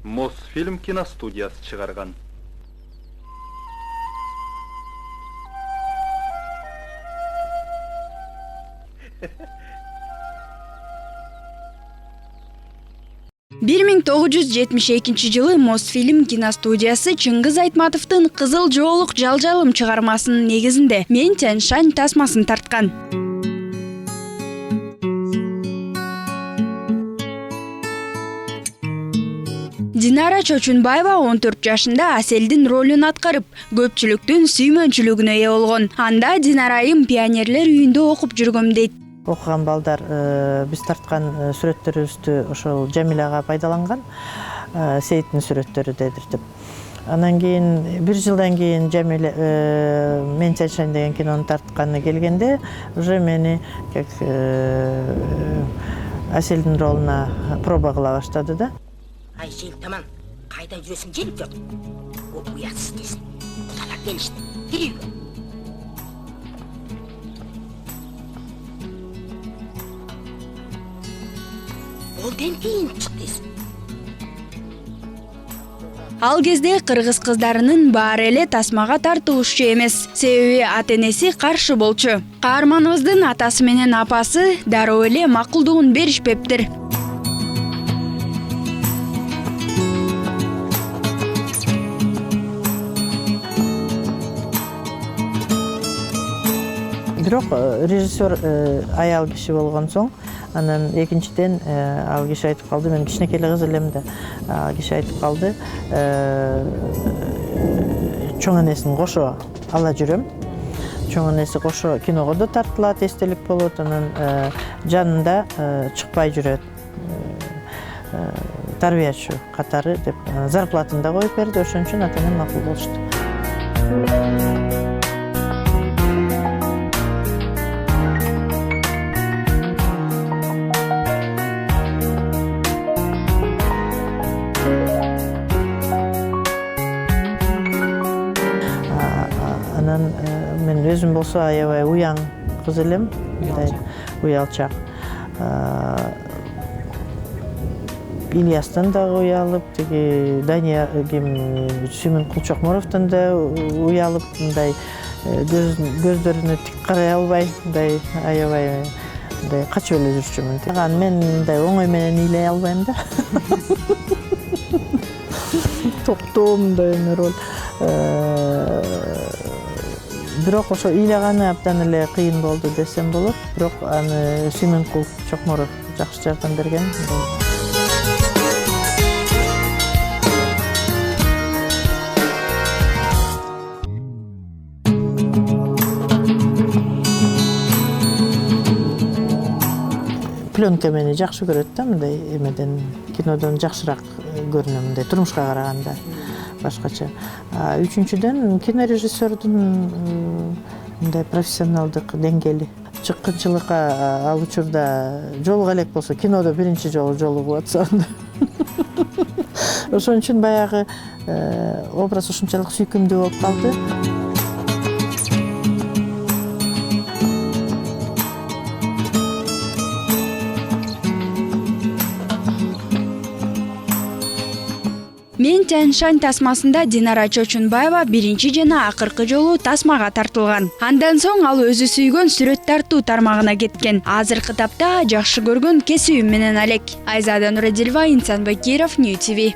Мосфильм киностудиясы чыгарган. Бир 1972 жылы Мосфильм киностудиясы Чыңгыз Айтматовдун Кызыл жоолук жалжалым чыгармасынын негизинде Мен Тянь-Шань тасмасын тарткан. Динара Чочунбаева 14 жашында Аселдин ролун аткарып, көпчүлүктүн сүймөнчүлүгүнө ээ болгон. Анда Динара айым пионерлер үйүндө окуп жүргөм дейт. Окуган балдар биз тарткан сүрөттөрүбүздү ошол Жамиляга пайдаланган, Сейиттин сүрөттөрү дедиртип. Анан кийин бир жылдан кийин Жамиля Мен Тянь-Шань деген кинону тартканы келгенде, уже мени как Аселдин ролуна проба кыла баштады да. Айшел таман, кайда жүрөсүң желип жок. О уятсыз десин. Кудалар келишти. Кир үйгө. Олден кийин чык десин. Ал кезде кыргыз кыздарынын баары эле тасмага тартылышчу эмес. Себеби ата-энеси каршы болчу. Каарманыбыздын атасы менен апасы дароо эле макулдугун беришпептир. Бирок режиссер аял киши болгон соң, анан экинчиден ал киши айтып калды, мен кичинекей эле кыз элем да. Ал киши айтып калды, чоң энесин кошо ала жүрөм. Чоң энеси кошо киного да тартылат, эстелик болот, анан жанында чыкпай жүрөт. Тарбиячы катары деп зарплатын да коюп берди, ошон үчүн ата-энем макул болушту. Анан мен өзүм болсо аябай уяң кыз элем, мындай уялчак. Ильястан да уялып, тиги Дания Сүймөн Кулчокморовдон да уялып, мындай көздөрүнө тик карай албай, мындай аябай мындай качып эле жүрчүмүн. Мен мындай оңой менен ыйлай албайм да. Токтоо мындай роль. Бирок ошо ыйлаганы абдан эле кыйын болду десем болот. Бирок аны Сүймөн Кулчокморов жакшы жардам берген. Пленка мени жакшы көрөт да, мындай эмеден, кинодон жакшыраак көрүнөм, мындай турмушка караганда. Башкача. Үчүнчүдөн кинорежиссердун мындай профессионалдык деңгээли. Чыккынчылыкка ал учурда жолуга элек болсо, кинодо биринчи жолу жолугуп атса. Ошон үчүн баягы образ ушунчалык сүйкүмдүү болуп калды. Мен Тянь-Шань тасмасында Динара Чочунбаева биринчи жана акыркы жолу тасмага тартылган. Андан соң ал өзү сүйгөн сүрөт тартуу тармагына кеткен. Азыркы тапта жакшы көргөн кесибим менен алек. Айзада Нурадилова, Инсан Бакиров, Нью ТВ.